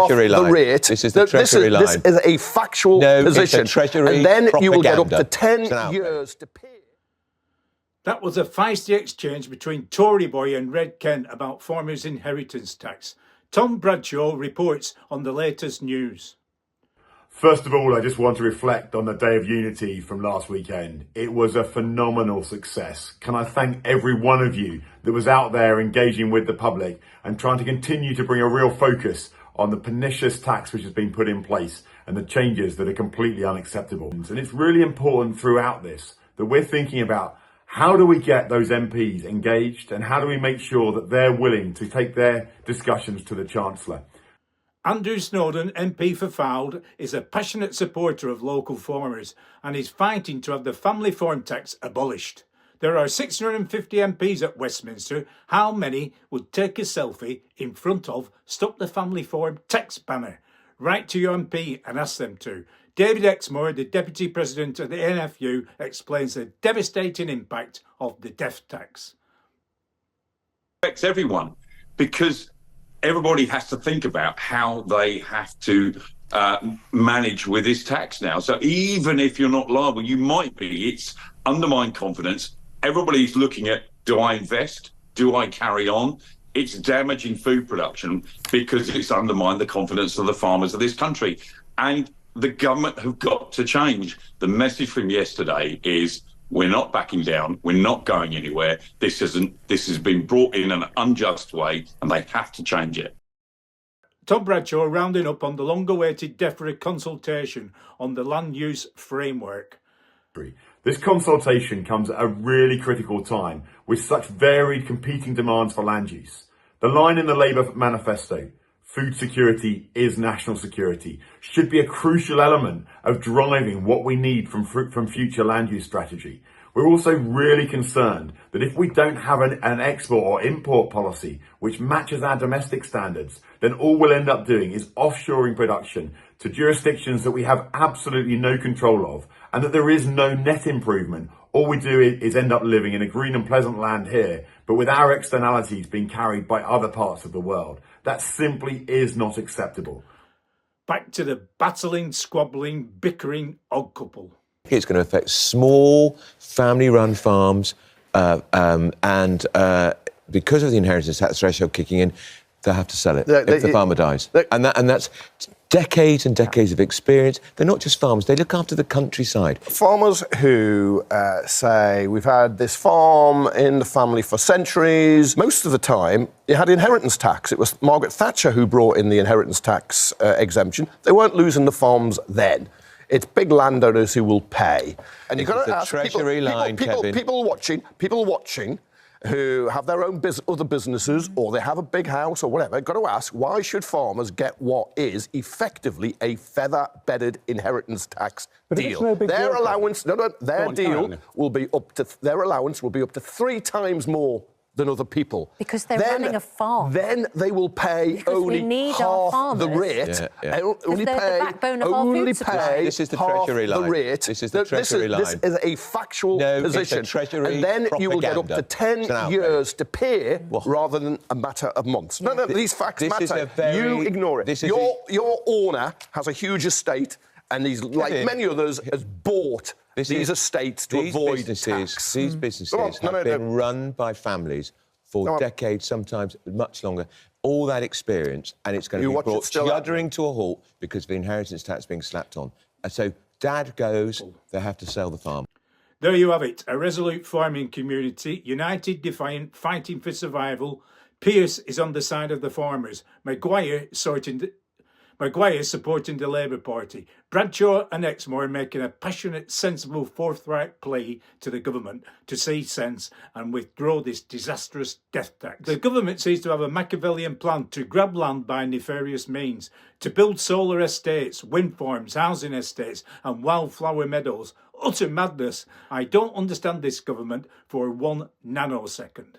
Treasury line. This is the Treasury line. This is a factual position. It's a Treasury and then propaganda. you will get up to 10 years to pay. That was a feisty exchange between Tory boy and Red Ken about farmers' inheritance tax. Tom Bradshaw reports on the latest news. First of all, I just want to reflect on the Day of Unity from last weekend. It was a phenomenal success. Can I thank every one of you that was out there engaging with the public and trying to continue to bring a real focus on the pernicious tax which has been put in place and the changes that are completely unacceptable. And it's really important throughout this that we're thinking about how do we get those MPs engaged and how do we make sure that they're willing to take their discussions to the Chancellor. Andrew Snowden, MP for Fylde, is a passionate supporter of local farmers and is fighting to have the family farm tax abolished. There are 650 MPs at Westminster. How many would take a selfie in front of Stop the Family Farm tax banner? Write to your MP and ask them to. David Exwood, the Deputy President of the NFU, explains the devastating impact of the death tax. It affects everyone because everybody has to think about how they have to manage with this tax now. So even if you're not liable, you might be. It's undermined confidence. Everybody's looking at, do I invest? Do I carry on? It's damaging food production because it's undermined the confidence of the farmers of this country. And the government have got to change. The message from yesterday is we're not backing down. We're not going anywhere. This has been brought in an unjust way and they have to change it. Tom Bradshaw rounding up on the long-awaited DEFRA consultation on the land use framework. This consultation comes at a really critical time with such varied competing demands for land use. The line in the Labour manifesto, food security is national security, should be a crucial element of driving what we need from future land use strategy. We're also really concerned that if we don't have an export or import policy which matches our domestic standards, then all we'll end up doing is offshoring production to jurisdictions that we have absolutely no control of, and that there is no net improvement. All we do is end up living in a green and pleasant land here, but with our externalities being carried by other parts of the world. That simply is not acceptable. Back to the battling, squabbling, bickering odd couple. It's going to affect small family-run farms, and because of the inheritance tax threshold kicking in, they'll have to sell it if the farmer dies. And that's decades and decades of experience. They're not just farmers, they look after the countryside. Farmers who say, we've had this farm in the family for centuries. Most of the time, you had inheritance tax. It was Margaret Thatcher who brought in the inheritance tax exemption. They weren't losing the farms then. It's big landowners who will pay. And you've got to ask people watching who have their own other businesses, or they have a big house or whatever, got to ask, why should farmers get what is effectively a feather-bedded inheritance tax deal? Their allowance, their allowance will be up to 3 times more than other people. Because they're running a farm. Then they will pay only half the rate. Only pay This is the Treasury line. This is the Treasury line. This is a factual position. It's a Treasury and then propaganda. you will get up to 10 years to pay rather than a matter of months. No, these facts matter. You ignore it. Your owner has a huge estate and he's, like many others, has bought these estates to avoid tax. These businesses have been run by families for decades, sometimes much longer. All that experience, and it's going to be brought shuddering to a halt because of the inheritance tax being slapped on. And so Dad goes, they have to sell the farm. There you have it, a resolute farming community, united, defiant, fighting for survival. Pearce is on the side of the farmers. McGuire supporting the Labour Party. Bradshaw and Exmoor making a passionate, sensible, forthright plea to the government to see sense and withdraw this disastrous death tax. The government seems to have a Machiavellian plan to grab land by nefarious means, to build solar estates, wind farms, housing estates and wildflower meadows. Utter madness. I don't understand this government for 1 nanosecond.